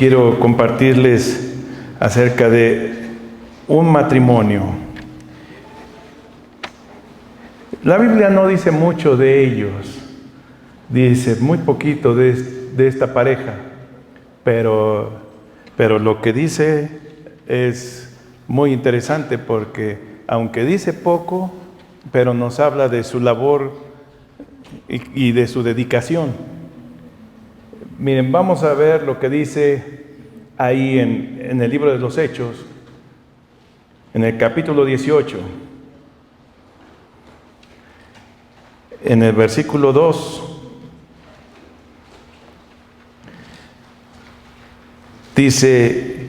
quiero compartirles acerca de un matrimonio. La Biblia no dice mucho de ellos, dice muy poquito de esta pareja, pero lo que dice es muy interesante porque aunque dice poco, pero nos habla de su labor y de su dedicación. Miren, vamos a ver lo que dice ahí en el libro de los Hechos, en el capítulo 18, en el versículo 2, dice,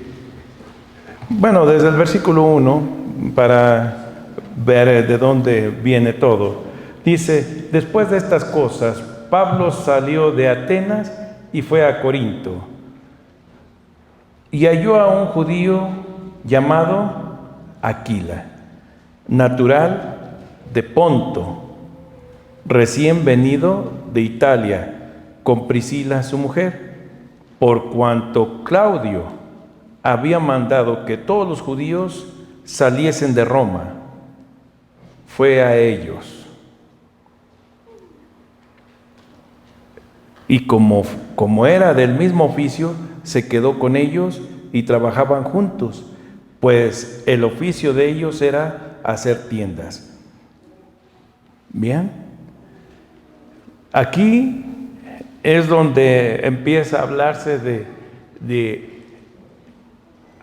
bueno, desde el versículo 1, para ver de dónde viene todo, dice, después de estas cosas, Pablo salió de Atenas y fue a Corinto, y halló a un judío llamado Aquila, natural de Ponto, recién venido de Italia, con Priscila su mujer, por cuanto Claudio había mandado que todos los judíos saliesen de Roma. Fue a ellos. Y como era del mismo oficio, se quedó con ellos y trabajaban juntos, pues el oficio de ellos era hacer tiendas. Bien, aquí es donde empieza a hablarse de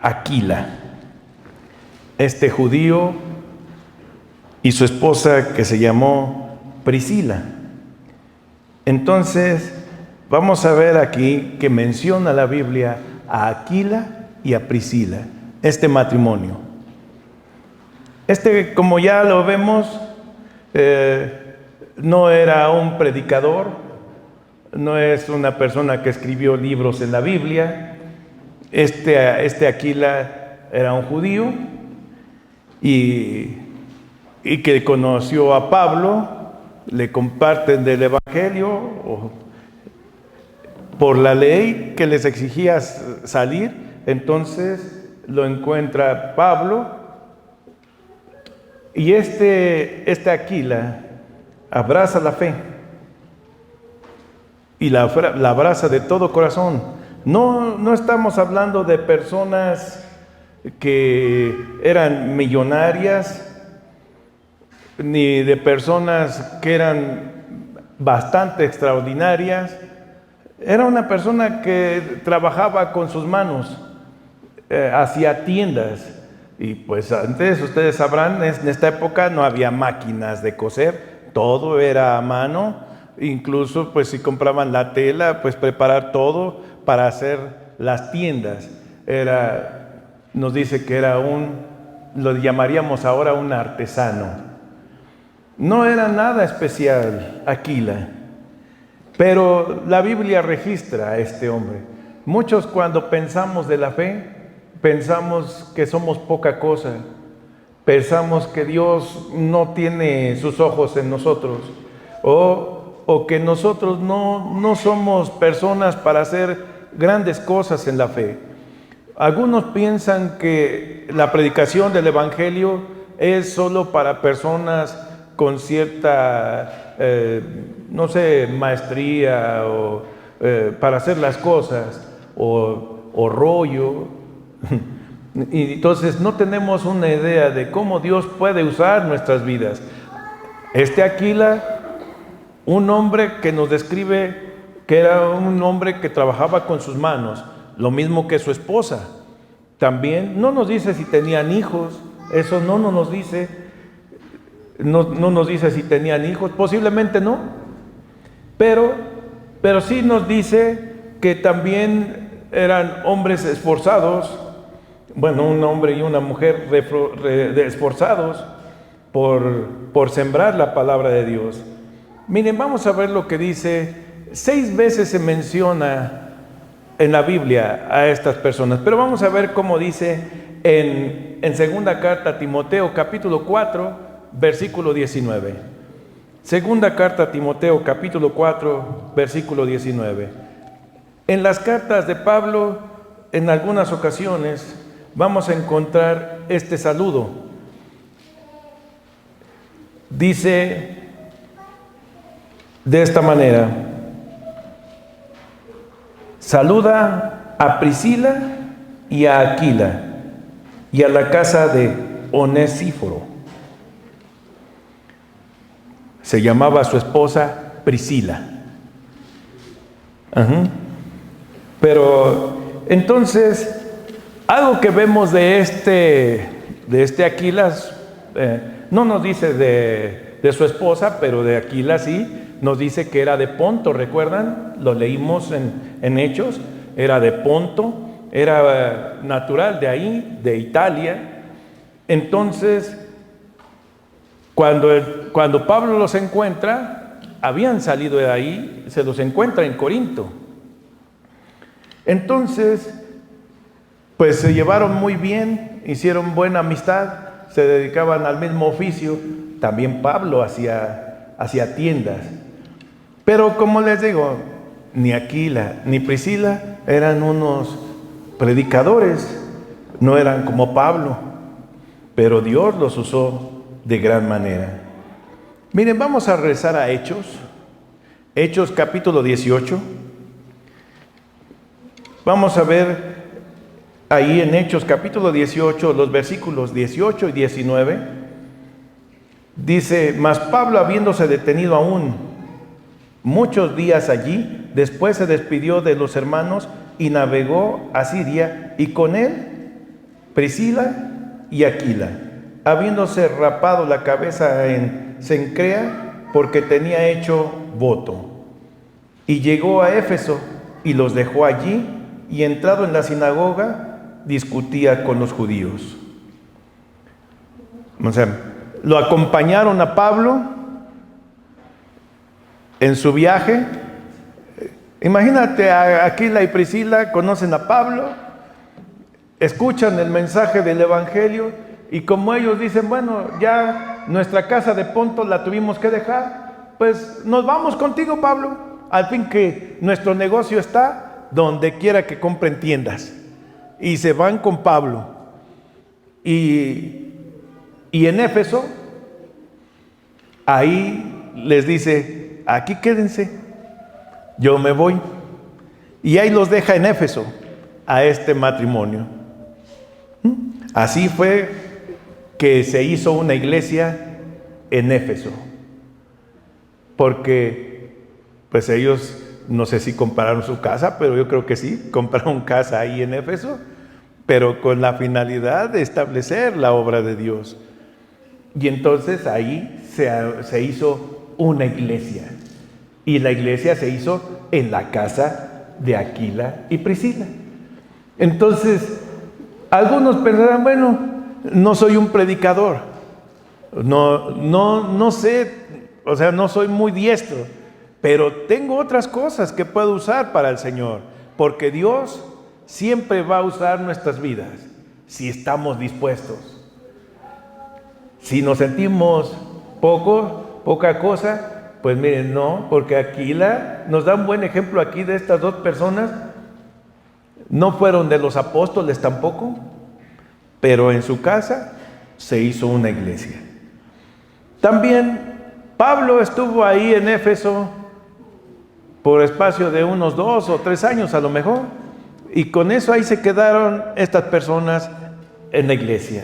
Aquila, este judío y su esposa que se llamó Priscila. Entonces, vamos a ver aquí que menciona la Biblia a Aquila y a Priscila, este matrimonio. Como ya lo vemos, no era un predicador, no es una persona que escribió libros en la Biblia. Este Aquila era un judío y que conoció a Pablo, le comparten del Evangelio por la ley que les exigía salir. Entonces lo encuentra Pablo y este Aquila abraza la fe y la abraza de todo corazón. No estamos hablando de personas que eran millonarias, ni de personas que eran bastante extraordinarias. Era una persona que trabajaba con sus manos, hacía tiendas. Y pues antes, ustedes sabrán, en esta época no había máquinas de coser, todo era a mano. Incluso pues si compraban la tela, pues preparar todo para hacer las tiendas. Nos dice que era lo llamaríamos ahora un artesano. No era nada especial Aquila, pero la Biblia registra a este hombre. Muchos cuando pensamos de la fe, pensamos que somos poca cosa, pensamos que Dios no tiene sus ojos en nosotros, o que nosotros no somos personas para hacer grandes cosas en la fe. Algunos piensan que la predicación del Evangelio es solo para personas con cierta, maestría o para hacer las cosas o rollo. Y entonces no tenemos una idea de cómo Dios puede usar nuestras vidas. Aquila, un hombre que nos describe que era un hombre que trabajaba con sus manos, lo mismo que su esposa. También no nos dice si tenían hijos, eso no nos dice. No nos dice si tenían hijos, posiblemente no, pero sí nos dice que también eran hombres esforzados, bueno, un hombre y una mujer esforzados por sembrar la palabra de Dios. Miren, vamos a ver lo que dice. 6 veces se menciona en la Biblia a estas personas, pero vamos a ver cómo dice en segunda carta a Timoteo, capítulo 4, versículo 19. Segunda carta a Timoteo, capítulo 4, versículo 19. En las cartas de Pablo en algunas ocasiones vamos a encontrar este saludo. Dice de esta manera: saluda a Priscila y a Aquila y a la casa de Onesíforo. Se llamaba su esposa Priscila. Pero entonces, algo que vemos de este Aquila, no nos dice de su esposa, pero de Aquila sí, nos dice que era de Ponto, ¿recuerdan? Lo leímos en Hechos, era de Ponto, era natural de ahí, de Italia. Entonces, cuando Pablo los encuentra, habían salido de ahí, se los encuentra en Corinto. Entonces, pues se llevaron muy bien, hicieron buena amistad, se dedicaban al mismo oficio. También Pablo hacía tiendas. Pero como les digo, ni Aquila ni Priscila eran unos predicadores, no eran como Pablo, pero Dios los usó de gran manera. Miren, vamos a regresar a Hechos capítulo 18. Vamos a ver ahí en Hechos capítulo 18, los versículos 18 y 19. Dice: mas Pablo, habiéndose detenido aún muchos días allí, después se despidió de los hermanos y navegó a Siria, y con él Priscila y Aquila, habiéndose rapado la cabeza en Cencrea, porque tenía hecho voto. Y llegó a Éfeso y los dejó allí, y entrado en la sinagoga discutía con los judíos. O sea, lo acompañaron a Pablo en su viaje. Imagínate, a Aquila y Priscila conocen a Pablo, escuchan el mensaje del evangelio, y como ellos dicen: bueno, ya nuestra casa de Ponto la tuvimos que dejar, pues nos vamos contigo, Pablo, al fin que nuestro negocio está donde quiera que compren tiendas. Y se van con Pablo. Y en Éfeso, ahí les dice: aquí quédense, yo me voy. Y ahí los deja en Éfeso a este matrimonio. Así fue que se hizo una iglesia en Éfeso, porque pues ellos, no sé si compraron su casa, pero yo creo que sí, compraron casa ahí en Éfeso, pero con la finalidad de establecer la obra de Dios. Y entonces ahí se hizo una iglesia, y la iglesia se hizo en la casa de Aquila y Priscila. Entonces, algunos pensarán: bueno, no soy un predicador, no sé, o sea, no soy muy diestro, pero tengo otras cosas que puedo usar para el Señor, porque Dios siempre va a usar nuestras vidas si estamos dispuestos. Si nos sentimos poca cosa, pues miren, no, porque Aquila nos da un buen ejemplo aquí de estas dos personas. No fueron de los apóstoles tampoco, pero en su casa se hizo una iglesia. También Pablo estuvo ahí en Éfeso por espacio de unos 2 o 3 años a lo mejor, y con eso ahí se quedaron estas personas en la iglesia.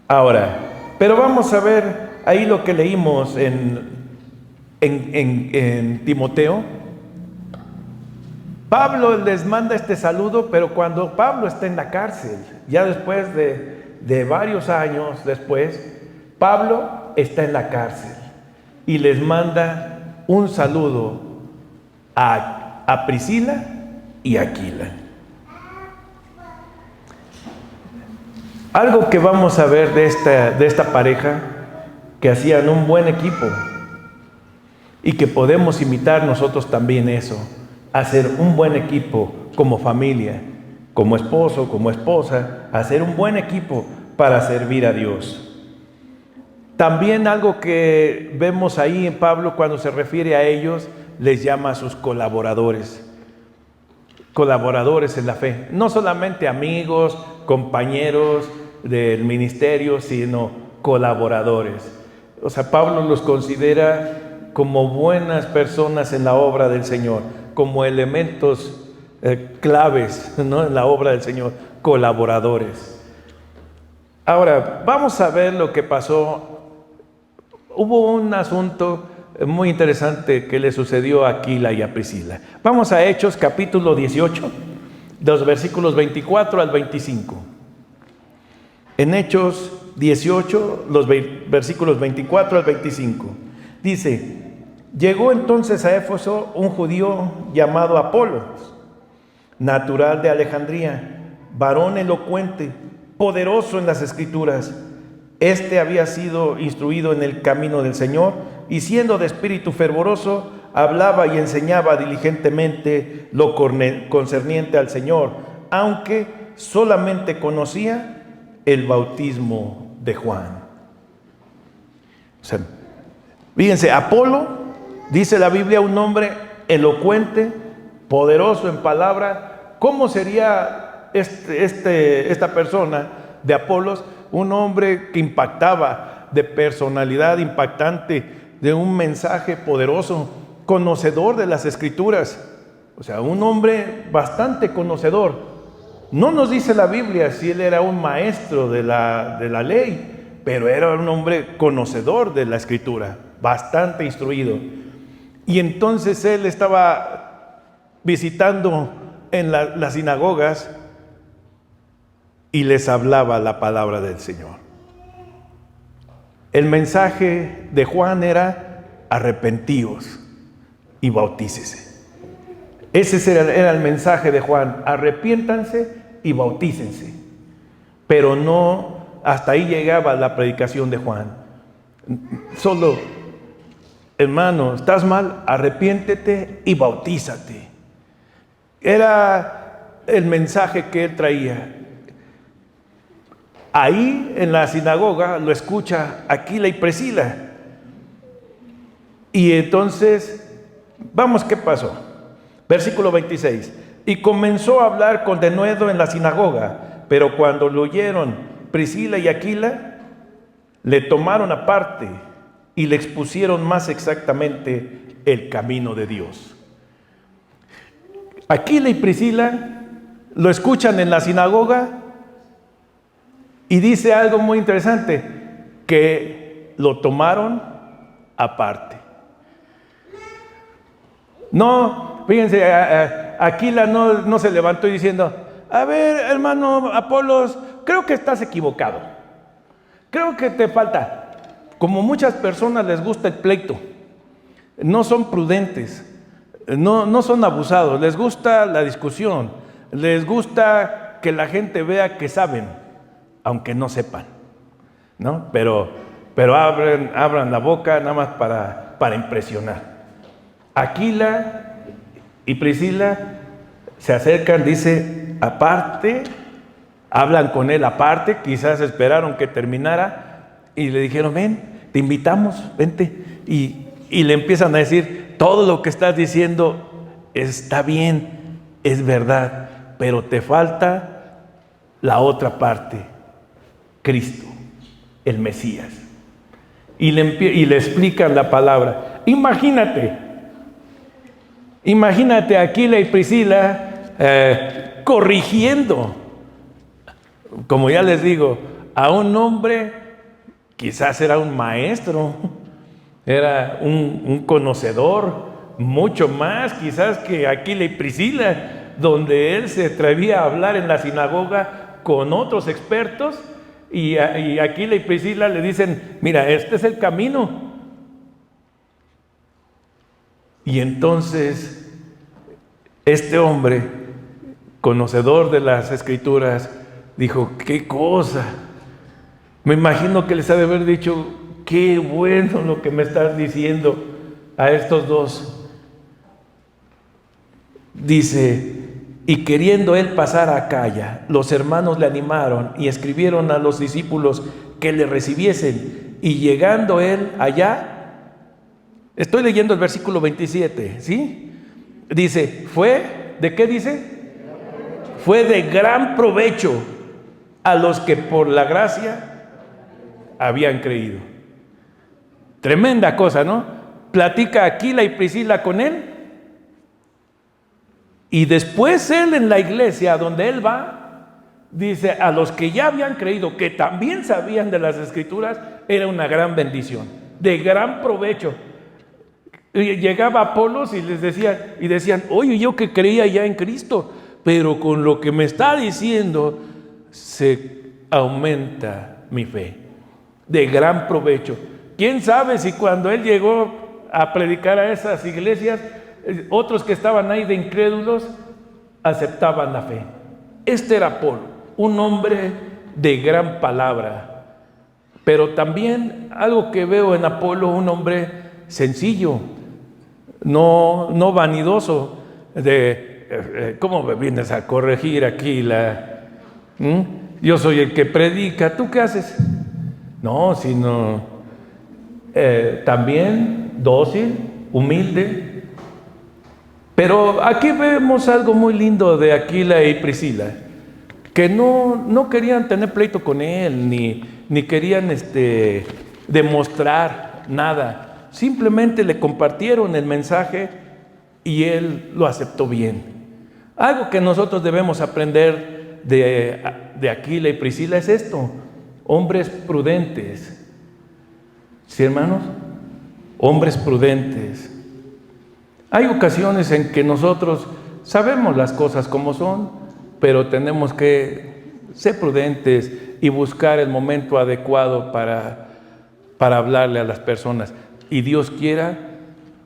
Ahora, pero vamos a ver ahí lo que leímos en Timoteo. Pablo les manda este saludo, pero cuando Pablo está en la cárcel, ya después de varios años después, Pablo está en la cárcel y les manda un saludo a Priscila y Aquila. Algo que vamos a ver de esta pareja, que hacían un buen equipo, y que podemos imitar nosotros también eso, hacer un buen equipo como familia, como esposo, como esposa, hacer un buen equipo para servir a Dios. También algo que vemos ahí en Pablo cuando se refiere a ellos, les llama a sus colaboradores. colaboradores en la fe, no solamente amigos, compañeros del ministerio, sino colaboradores. O sea, Pablo los considera como buenas personas en la obra del Señor, como elementos claves, ¿no?, en la obra del Señor, colaboradores. Ahora, vamos a ver lo que pasó. Hubo un asunto muy interesante que le sucedió a Aquila y a Priscila. Vamos a Hechos capítulo 18, de los versículos 24 al 25. En Hechos 18, los versículos 24 al 25. Dice: llegó entonces a Éfeso un judío llamado Apolos, natural de Alejandría, varón elocuente, poderoso en las Escrituras. Este había sido instruido en el camino del Señor, y siendo de espíritu fervoroso, hablaba y enseñaba diligentemente lo concerniente al Señor, aunque solamente conocía el bautismo de Juan. O sea, fíjense, Apolo, dice la Biblia, un hombre elocuente, poderoso en palabra. ¿Cómo sería esta persona de Apolos? Un hombre que impactaba, de personalidad impactante, de un mensaje poderoso, conocedor de las Escrituras. O sea, un hombre bastante conocedor. No nos dice la Biblia si él era un maestro de la ley, pero era un hombre conocedor de la Escritura, bastante instruido. Y entonces él estaba visitando en las sinagogas y les hablaba la palabra del Señor. El mensaje de Juan era: arrepentíos y bautícese. Ese era el mensaje de Juan: arrepiéntanse y bautícense. Pero no, hasta ahí llegaba la predicación de Juan. Solo: hermano, estás mal, arrepiéntete y bautízate. Era el mensaje que él traía. Ahí en la sinagoga lo escucha Aquila y Priscila. Y entonces, vamos, ¿qué pasó? Versículo 26. Y comenzó a hablar con denuedo en la sinagoga, pero cuando lo oyeron Priscila y Aquila, le tomaron aparte y le expusieron más exactamente el camino de Dios. Aquila y Priscila lo escuchan en la sinagoga y dice algo muy interesante, que lo tomaron aparte. No, fíjense, Aquila no se levantó diciendo: a ver, hermano Apolos, creo que estás equivocado. Creo que te falta. Como muchas personas les gusta el pleito, no son prudentes, no son abusados, les gusta la discusión, les gusta que la gente vea que saben, aunque no sepan, ¿no? Pero abran la boca nada más para impresionar. Aquila y Priscila se acercan, dice, aparte, hablan con él aparte, quizás esperaron que terminara y le dijeron: ven, te invitamos, vente. Y le empiezan a decir: todo lo que estás diciendo está bien, es verdad, pero te falta la otra parte, Cristo, el Mesías. Y le explican la palabra. Imagínate a Aquila y Priscila corrigiendo, como ya les digo, a un hombre, quizás era un maestro, era un conocedor, mucho más quizás que Aquila y Priscila, donde él se atrevía a hablar en la sinagoga con otros expertos, y Aquila y Priscila le dicen: mira, este es el camino. Y entonces este hombre, conocedor de las Escrituras, dijo: qué cosa. Me imagino que les ha de haber dicho: qué bueno lo que me estás diciendo a estos dos. Dice: y queriendo él pasar a Acaya, los hermanos le animaron y escribieron a los discípulos que le recibiesen. Y llegando él allá, estoy leyendo el versículo 27, ¿sí? Dice, ¿fue? ¿De qué dice? fue de gran provecho a los que por la gracia habían creído. Tremenda cosa, ¿no? Platica Aquila y Priscila con él, y después él en la iglesia donde él va, dice a los que ya habían creído, que también sabían de las Escrituras, era una gran bendición, de gran provecho. Y llegaba Apolos y les decía, y decían, oye, yo que creía ya en Cristo, pero con lo que me está diciendo se aumenta mi fe, de gran provecho. ¿Quién sabe si cuando él llegó a predicar a esas iglesias, otros que estaban ahí de incrédulos aceptaban la fe? Este era Apolo, un hombre de gran palabra, pero también algo que veo en Apolo, un hombre sencillo, no vanidoso, ¿cómo me vienes a corregir aquí yo soy el que predica, ¿tú qué haces? No, sino también dócil, humilde. Pero aquí vemos algo muy lindo de Aquila y Priscila, que no querían tener pleito con él, ni querían demostrar nada. Simplemente le compartieron el mensaje y él lo aceptó bien. Algo que nosotros debemos aprender de Aquila y Priscila es esto: hombres prudentes. ¿Sí, hermanos? Hombres prudentes. Hay ocasiones en que nosotros sabemos las cosas como son, pero tenemos que ser prudentes y buscar el momento adecuado para hablarle a las personas. Y Dios quiera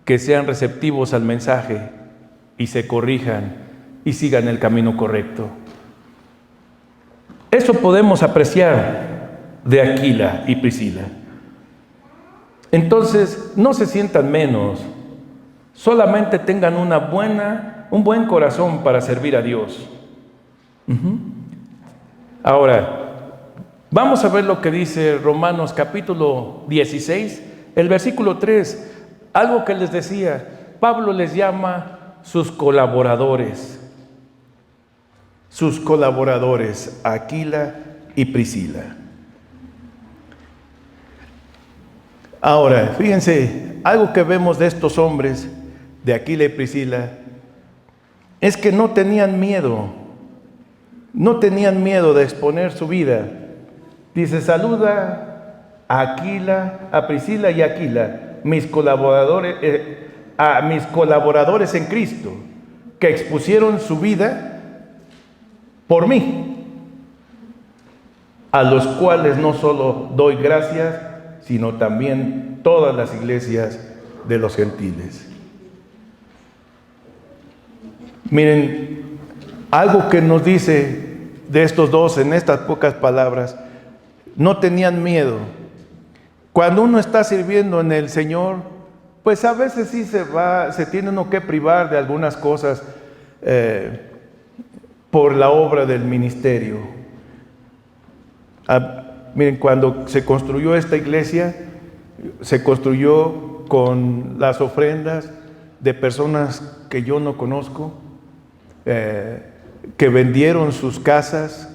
que sean receptivos al mensaje y se corrijan y sigan el camino correcto. Eso podemos apreciar de Aquila y Priscila. Entonces, no se sientan menos, solamente tengan un buen corazón para servir a Dios. Ahora, vamos a ver lo que dice Romanos capítulo 16, el versículo 3, algo que les decía, Pablo les llama sus colaboradores, Aquila y Priscila. Ahora, fíjense, algo que vemos de estos hombres, de Aquila y Priscila, es que no tenían miedo de exponer su vida. Dice, saluda a Priscila y Aquila, a mis colaboradores en Cristo, que expusieron su vida por mí, a los cuales no solo doy gracias, sino también todas las iglesias de los gentiles. Miren, algo que nos dice de estos dos en estas pocas palabras: no tenían miedo. Cuando uno está sirviendo en el Señor, pues a veces sí se tiene uno que privar de algunas cosas por la obra del ministerio. Miren, cuando se construyó esta iglesia, se construyó con las ofrendas de personas que yo no conozco, que vendieron sus casas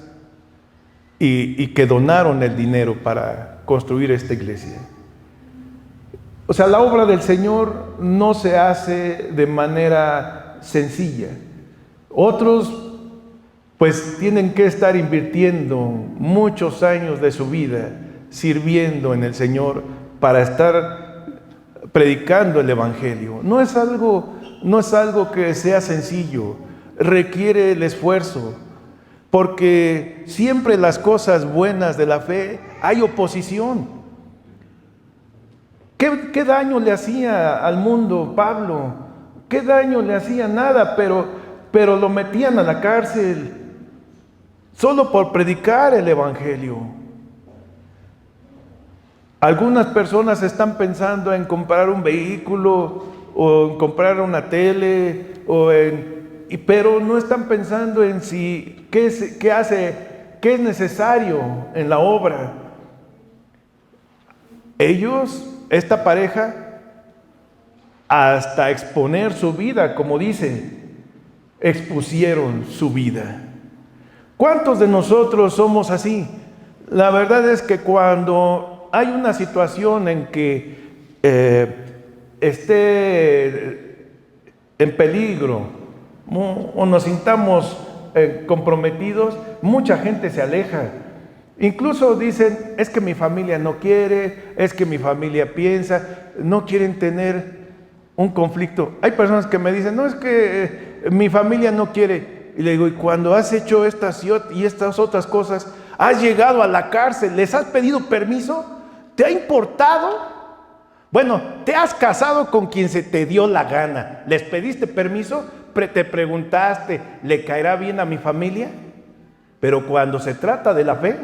y que donaron el dinero para construir esta iglesia. O sea, la obra del Señor no se hace de manera sencilla. Otros pues tienen que estar invirtiendo muchos años de su vida sirviendo en el Señor para estar predicando el Evangelio. No es algo que sea sencillo, requiere el esfuerzo, porque siempre las cosas buenas de la fe hay oposición. ¿Qué daño le hacía al mundo Pablo? ¿Qué daño le hacía? Nada, pero lo metían a la cárcel solo por predicar el Evangelio. Algunas personas están pensando en comprar un vehículo o en comprar una tele pero no están pensando en qué es necesario en la obra. Esta pareja, hasta exponer su vida, como dice, expusieron su vida. ¿Cuántos de nosotros somos así? La verdad es que cuando hay una situación en que esté en peligro o nos sintamos comprometidos, mucha gente se aleja. Incluso dicen, es que mi familia no quiere, es que mi familia piensa, no quieren tener un conflicto. Hay personas que me dicen, no, es que mi familia no quiere. Y le digo, y cuando has hecho estas y estas otras cosas, has llegado a la cárcel, les has pedido permiso, ¿te ha importado? Bueno, te has casado con quien se te dio la gana, ¿les pediste permiso? ¿Te preguntaste, ¿le caerá bien a mi familia? Pero cuando se trata de la fe,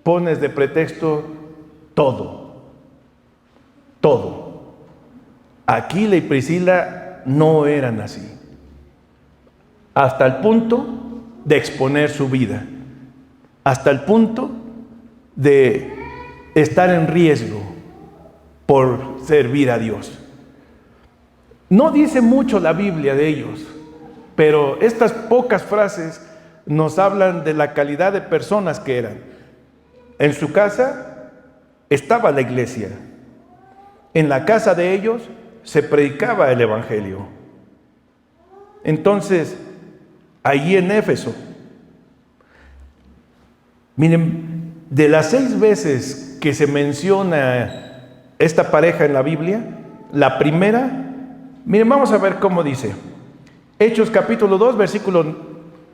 pones de pretexto todo. Aquila y Priscila no eran así, hasta el punto de exponer su vida, hasta el punto de estar en riesgo por servir a Dios. No dice mucho la Biblia de ellos, pero estas pocas frases nos hablan de la calidad de personas que eran. En su casa estaba la iglesia. En la casa de ellos se predicaba el evangelio. Entonces, allí en Éfeso, miren, de las 6 veces que se menciona esta pareja en la Biblia, la primera, miren, vamos a ver cómo dice. Hechos capítulo 2, versículo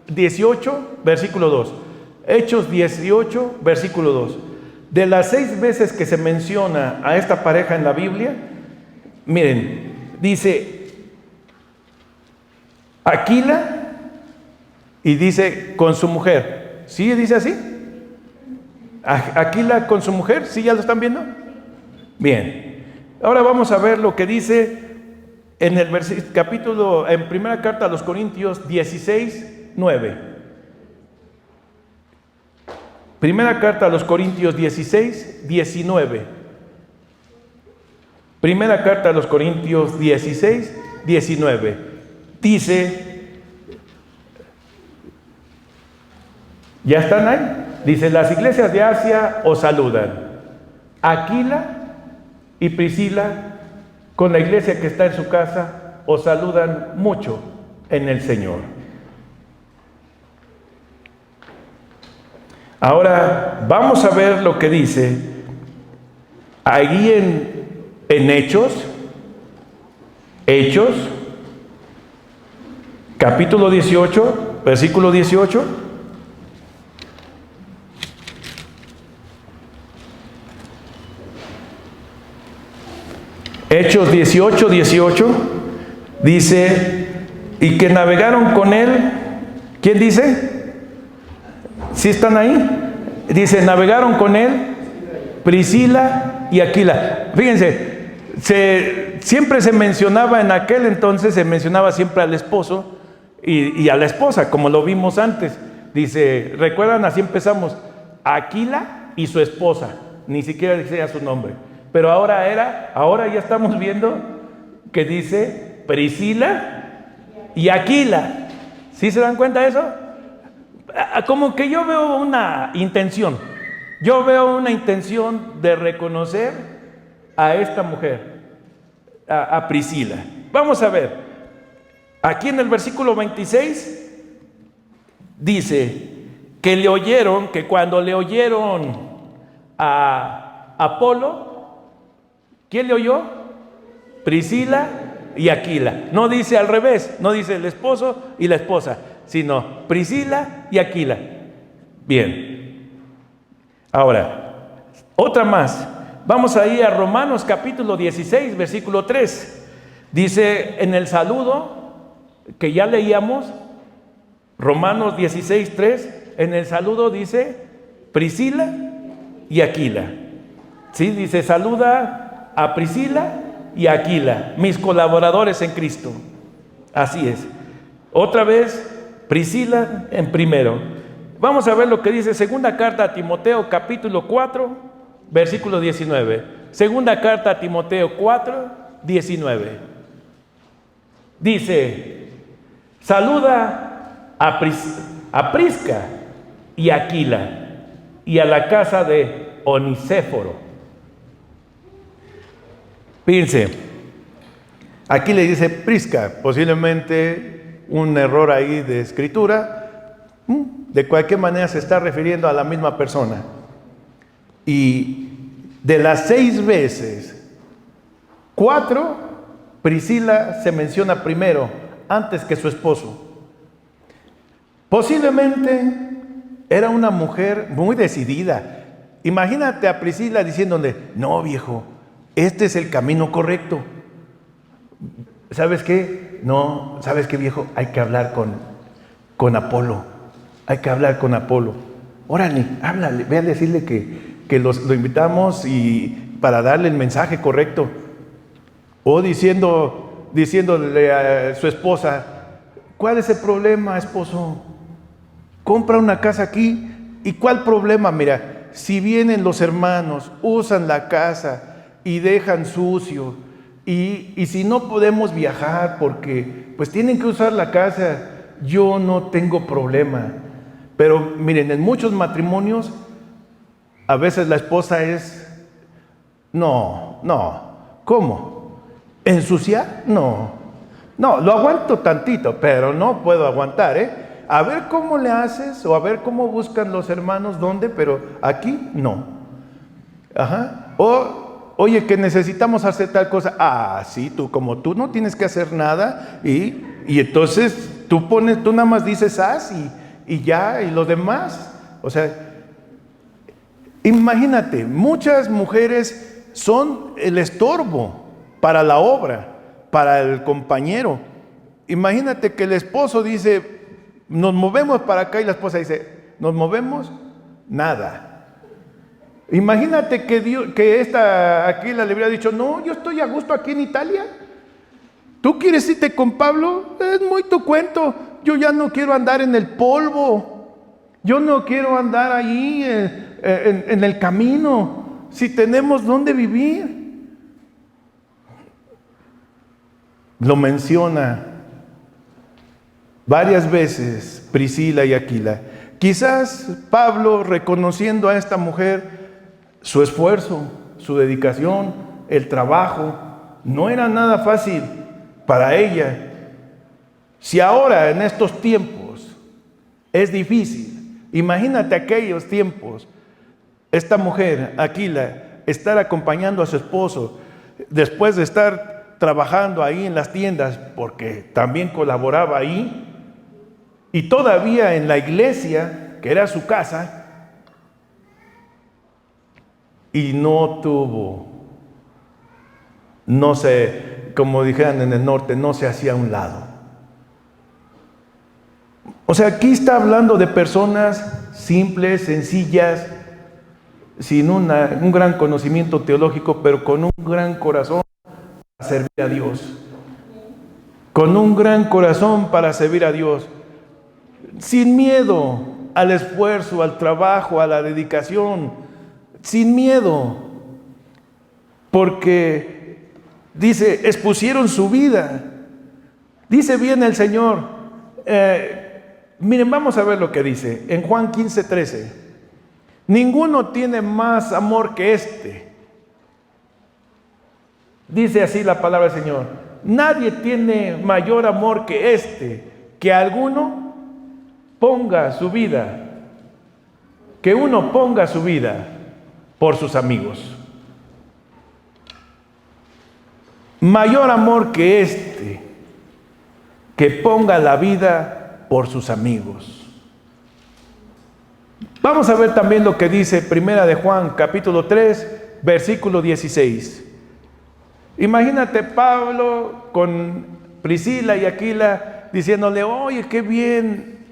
18, versículo 2. Hechos 18, versículo 2. De las 6 veces que se menciona a esta pareja en la Biblia, miren, dice Aquila y dice con su mujer. ¿Sí dice así? Aquila con su mujer, ¿sí ya lo están viendo? Bien. Ahora vamos a ver lo que dice en el capítulo, en primera carta a los Corintios 16, 9. Primera carta a los Corintios 16, 19. Primera carta a los Corintios 16, 19. Dice, ¿ya están ahí? Dice, las iglesias de Asia os saludan. Aquila y Priscila, con la iglesia que está en su casa, os saludan mucho en el Señor. Ahora vamos a ver lo que dice allí en Hechos, capítulo 18, versículo 18. Hechos 18, 18 dice, y que navegaron con él. ¿Quién dice? ¿Sí están ahí? Dice, navegaron con él Priscila y Aquila. Fíjense, siempre se mencionaba en aquel entonces, se mencionaba siempre al esposo y a la esposa, como lo vimos antes. Dice, ¿recuerdan? Así empezamos, Aquila y su esposa, ni siquiera decía su nombre. Pero ahora ya estamos viendo que dice Priscila y Aquila. ¿Sí se dan cuenta de eso? Como que yo veo una intención. Yo veo una intención de reconocer a esta mujer, a Priscila. Vamos a ver. Aquí en el versículo 26 dice que cuando le oyeron a Apolo, ¿quién le oyó? Priscila y Aquila. No dice al revés, no dice el esposo y la esposa, sino Priscila y Aquila. Bien. Ahora, otra más. Vamos ahí a Romanos capítulo 16, versículo 3. Dice en el saludo que ya leíamos, Romanos 16, 3, en el saludo dice Priscila y Aquila. ¿Sí? Dice, saluda a Priscila y a Aquila, mis colaboradores en Cristo. Así es. Otra vez, Priscila en primero. Vamos a ver lo que dice segunda carta a Timoteo capítulo 4, versículo 19. Segunda carta a Timoteo 4, 19. Dice, saluda a Prisca y Aquila, y a la casa de Onesíforo. Fíjense, aquí le dice Prisca, posiblemente un error ahí de escritura. De cualquier manera se está refiriendo a la misma persona. Y de las 6 veces, 4, Priscila se menciona primero, antes que su esposo. Posiblemente era una mujer muy decidida. Imagínate a Priscila diciéndole: no, viejo, este es el camino correcto. ¿Sabes qué? No, ¿sabes qué, viejo? Hay que hablar con Apolo. Hay que hablar con Apolo. Órale, háblale, ve a decirle que lo invitamos y para darle el mensaje correcto. O diciéndole a su esposa: ¿cuál es el problema, esposo? Compra una casa aquí. ¿Y cuál problema? Mira, si vienen los hermanos, usan la casa y dejan sucio, y si no podemos viajar porque pues tienen que usar la casa, yo no tengo problema. Pero miren, en muchos matrimonios a veces la esposa es: no, ¿cómo? ¿Ensuciar? No, lo aguanto tantito, pero no puedo aguantar, a ver cómo le haces, o a ver cómo buscan los hermanos dónde, pero aquí no. O, oye, que necesitamos hacer tal cosa. Sí, como tú no tienes que hacer nada, y entonces tú nada más dices haz y ya, y lo demás. O sea, imagínate, muchas mujeres son el estorbo para la obra, para el compañero. Imagínate que el esposo dice: nos movemos para acá, y la esposa dice: ¿nos movemos? Nada. Imagínate que esta Aquila le hubiera dicho: no, yo estoy a gusto aquí en Italia. ¿Tú quieres irte con Pablo? Es muy tu cuento. Yo ya no quiero andar en el polvo. Yo no quiero andar ahí en el camino. Si tenemos dónde vivir. Lo menciona varias veces Priscila y Aquila. Quizás Pablo, reconociendo a esta mujer su esfuerzo, su dedicación, el trabajo, no era nada fácil para ella. Si ahora en estos tiempos es difícil, imagínate aquellos tiempos. Esta mujer, Aquila, estar acompañando a su esposo después de estar trabajando ahí en las tiendas, porque también colaboraba ahí, y todavía en la iglesia, que era su casa, y no tuvo, no sé, como dijeran en el norte, no se hacía a un lado. O sea, aquí está hablando de personas simples, sencillas, sin un gran conocimiento teológico, pero con un gran corazón para servir a Dios. Con un gran corazón para servir a Dios. Sin miedo al esfuerzo, al trabajo, a la dedicación. Sin miedo. Porque dice, expusieron su vida. Dice bien el Señor. Miren, vamos a ver lo que dice en Juan 15:13. Ninguno tiene más amor que este. Dice así la palabra del Señor. Nadie tiene mayor amor que este, que alguno ponga su vida, que uno ponga su vida por sus amigos. Mayor amor que este, que ponga la vida por sus amigos. Vamos a ver también lo que dice Primera de Juan, capítulo 3, versículo 16. Imagínate Pablo con Priscila y Aquila diciéndole: oye, qué bien,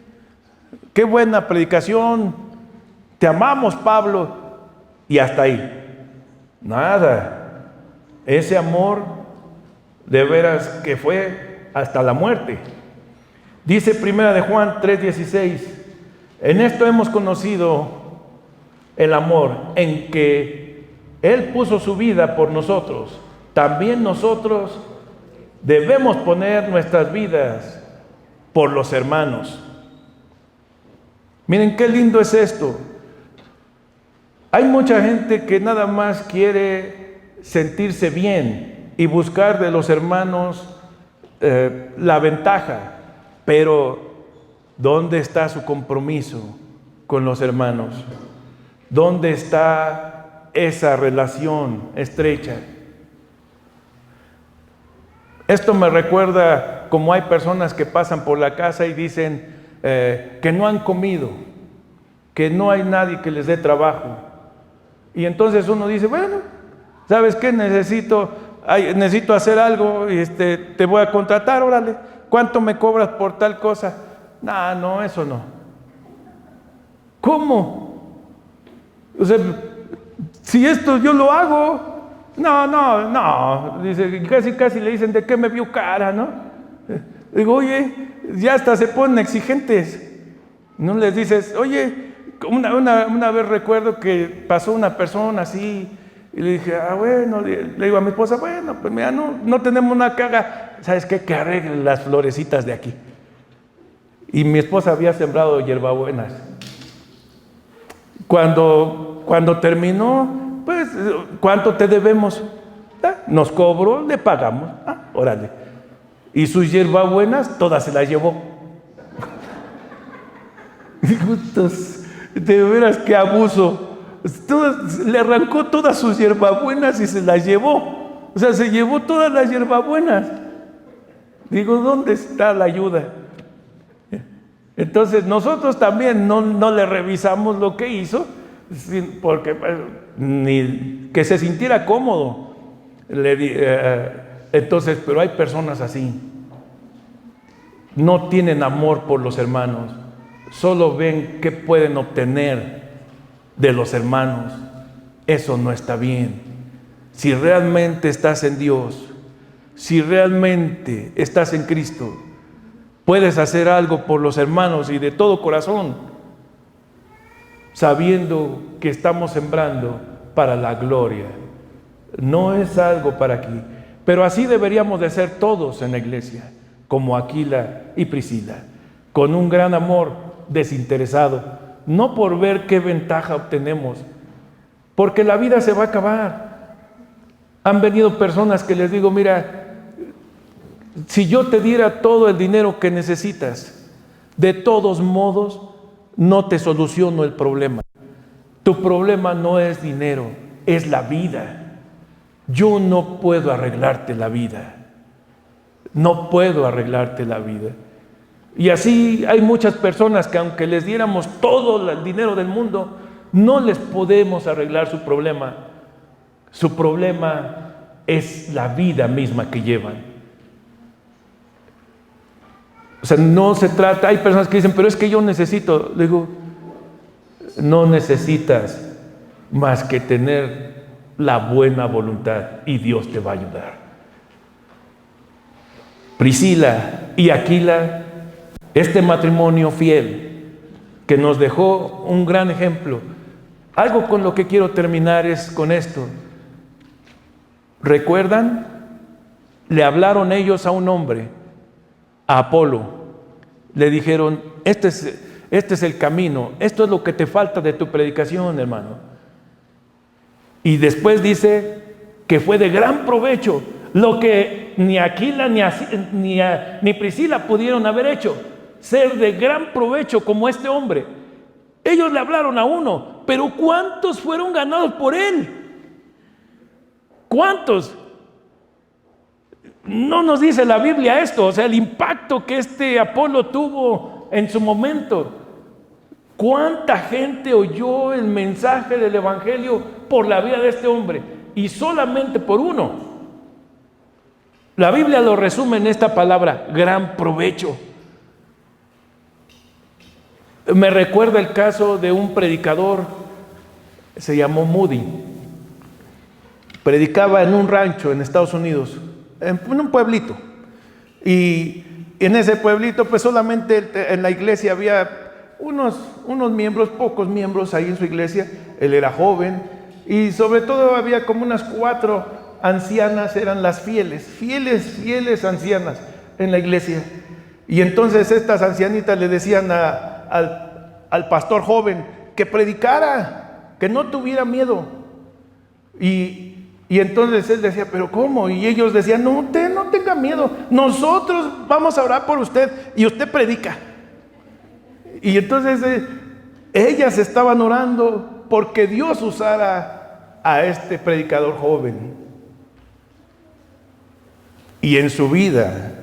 qué buena predicación, te amamos, Pablo. Y hasta ahí, nada. Ese amor de veras que fue hasta la muerte. Dice Primera de Juan 3:16: en esto hemos conocido el amor, en que Él puso su vida por nosotros. También nosotros debemos poner nuestras vidas por los hermanos. Miren qué lindo es esto. Hay mucha gente que nada más quiere sentirse bien y buscar de los hermanos la ventaja, pero ¿dónde está su compromiso con los hermanos? ¿Dónde está esa relación estrecha? Esto me recuerda como hay personas que pasan por la casa y dicen que no han comido, que no hay nadie que les dé trabajo. Y entonces uno dice, bueno, ¿sabes qué? Necesito hacer algo y te voy a contratar, órale. ¿Cuánto me cobras por tal cosa? No, eso no. ¿Cómo? O sea, si esto yo lo hago, no. Dice, casi le dicen, ¿de qué me vio cara, no? Digo, oye, ya hasta se ponen exigentes. No les dices, oye, una vez recuerdo que pasó una persona así, y le dije, bueno, le digo a mi esposa, bueno, pues mira, no tenemos nada que haga, ¿sabes qué? Que arregle las florecitas de aquí. Y mi esposa había sembrado hierbabuenas. Cuando terminó, pues, ¿cuánto te debemos? Nos cobró, le pagamos. Órale. Y sus hierbabuenas, todas se las llevó. De veras, qué abuso. Le arrancó todas sus hierbabuenas y se las llevó. O sea, se llevó todas las hierbabuenas. Digo, ¿dónde está la ayuda? Entonces nosotros también no le revisamos lo que hizo, porque ni que se sintiera cómodo. Entonces, pero hay personas así. No tienen amor por los hermanos. Solo ven qué pueden obtener de los hermanos. Eso no está bien. Si realmente estás en Dios, si realmente estás en Cristo, puedes hacer algo por los hermanos y de todo corazón, sabiendo que estamos sembrando para la gloria. No es algo para aquí. Pero así deberíamos de ser todos en la iglesia, como Aquila y Priscila, con un gran amor desinteresado, no por ver qué ventaja obtenemos, porque la vida se va a acabar. Han venido personas que les digo, mira, si yo te diera todo el dinero que necesitas, de todos modos no te soluciono el problema. Tu problema no es dinero, es la vida. Yo no puedo arreglarte la vida. No puedo arreglarte la vida. Y así hay muchas personas que aunque les diéramos todo el dinero del mundo, no les podemos arreglar su problema. Su problema es la vida misma que llevan. O sea, no se trata, hay personas que dicen, pero es que yo necesito. Le digo, no necesitas más que tener la buena voluntad y Dios te va a ayudar. Priscila y Aquila, este matrimonio fiel que nos dejó un gran ejemplo. Algo con lo que quiero terminar es con esto. ¿Recuerdan? Le hablaron ellos a un hombre, a Apolo. Le dijeron, este es el camino, esto es lo que te falta de tu predicación, hermano. Y después dice que fue de gran provecho, lo que ni Aquila ni Priscila pudieron haber hecho, ser de gran provecho como este hombre. Ellos le hablaron a uno, pero ¿cuántos fueron ganados por él? ¿Cuántos? No nos dice la Biblia esto, o sea, el impacto que este Apolo tuvo en su momento. ¿Cuánta gente oyó el mensaje del Evangelio por la vida de este hombre? Y solamente por uno. La Biblia lo resume en esta palabra, gran provecho. Me recuerda el caso de un predicador, se llamó Moody. Predicaba en un rancho en Estados Unidos, en un pueblito. Y en ese pueblito, pues solamente en la iglesia había unos miembros, pocos miembros ahí en su iglesia. Él era joven y sobre todo había como unas 4 ancianas, eran las fieles ancianas en la iglesia. Y entonces estas ancianitas le decían al pastor joven que predicara, que no tuviera miedo. Y entonces él decía, ¿pero cómo? Y ellos decían, no, usted no tenga miedo, nosotros vamos a orar por usted y usted predica. Y entonces ellas estaban orando porque Dios usara a este predicador joven. Y en su vida,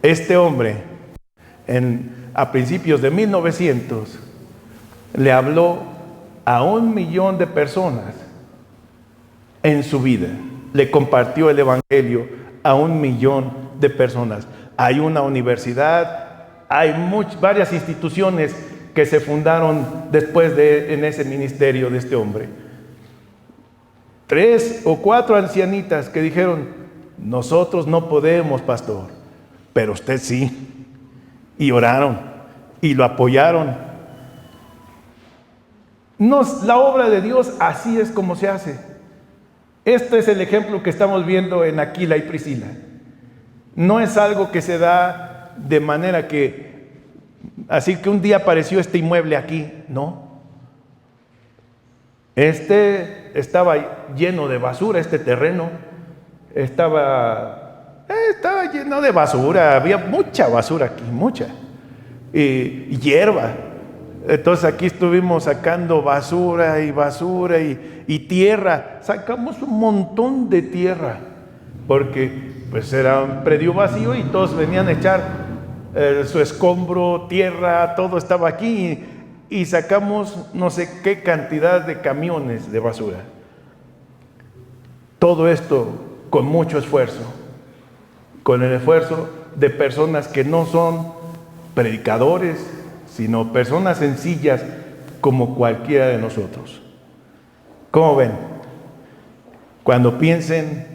este hombre, a principios de 1900, le habló a 1,000,000 de personas en su vida. Le compartió el evangelio a 1,000,000 de personas. Hay una universidad, hay varias instituciones que se fundaron después en ese ministerio de este hombre. 3 o 4 ancianitas que dijeron, nosotros no podemos, pastor, pero usted sí. Y oraron y lo apoyaron. La obra de Dios así es como se hace. Este es el ejemplo que estamos viendo en Aquila y Priscila. No es algo que se da de manera así que un día apareció este inmueble aquí, no. Estaba lleno de basura, este terreno. Estaba lleno de basura, había mucha basura aquí, mucha. Y hierba. Entonces aquí estuvimos sacando basura y tierra. Sacamos un montón de tierra, porque pues era un predio vacío y todos venían a echar su escombro, tierra, todo estaba aquí. Y sacamos no sé qué cantidad de camiones de basura. Todo esto con mucho esfuerzo, con el esfuerzo de personas que no son predicadores, sino personas sencillas como cualquiera de nosotros. ¿Cómo ven? Cuando piensen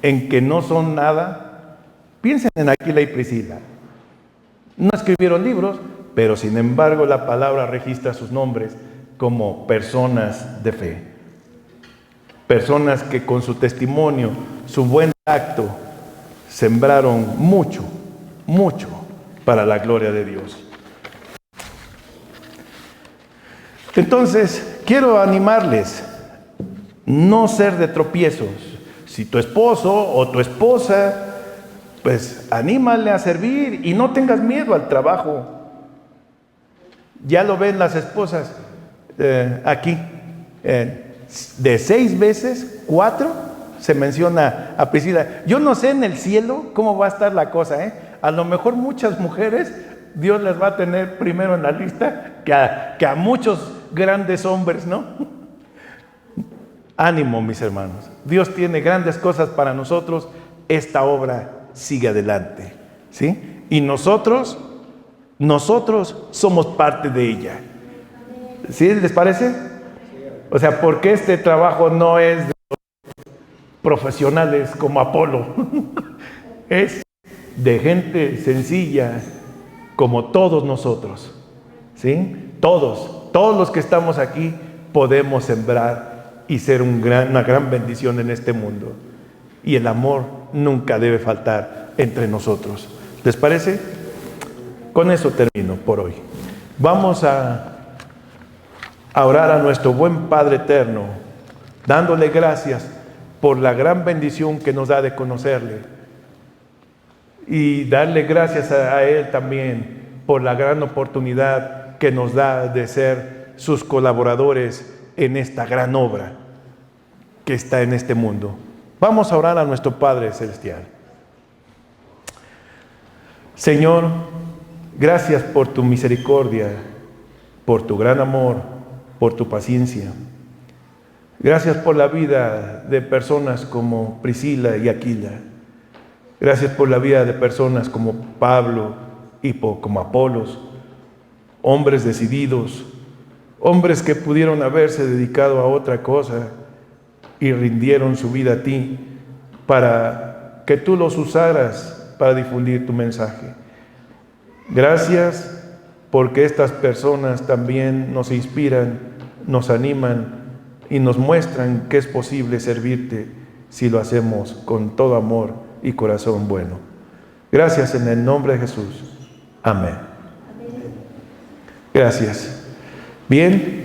en que no son nada, piensen en Aquila y Priscila. No escribieron libros, pero sin embargo la palabra registra sus nombres como personas de fe. Personas que con su testimonio, su buen acto, sembraron mucho, mucho para la gloria de Dios. Entonces, quiero animarles, no ser de tropiezos. Si tu esposo o tu esposa, pues anímale a servir y no tengas miedo al trabajo. Ya lo ven las esposas aquí. De 6 veces, 4 se menciona a Priscila. Yo no sé en el cielo cómo va a estar la cosa, A lo mejor muchas mujeres Dios las va a tener primero en la lista que a muchos grandes hombres, ¿no? Ánimo, mis hermanos. Dios tiene grandes cosas para nosotros. Esta obra sigue adelante, ¿sí? Y nosotros somos parte de ella. ¿Sí les parece? O sea, porque este trabajo no es de profesionales como Apolo. Es de gente sencilla como todos nosotros, ¿sí? Todos los que estamos aquí podemos sembrar y ser una gran bendición en este mundo. Y el amor nunca debe faltar entre nosotros. ¿Les parece? Con eso termino por hoy. Vamos a orar a nuestro buen Padre eterno, dándole gracias por la gran bendición que nos da de conocerle. Y darle gracias a Él también por la gran oportunidad que nos da de ser sus colaboradores en esta gran obra que está en este mundo. Vamos a orar a nuestro Padre Celestial. Señor, gracias por tu misericordia, por tu gran amor, por tu paciencia. Gracias por la vida de personas como Priscila y Aquila. Gracias por la vida de personas como Pablo y como Apolos, hombres decididos, hombres que pudieron haberse dedicado a otra cosa y rindieron su vida a ti para que tú los usaras para difundir tu mensaje. Gracias porque estas personas también nos inspiran, nos animan y nos muestran que es posible servirte si lo hacemos con todo amor y corazón bueno. Gracias en el nombre de Jesús. Amén. Gracias. Gracias. Bien.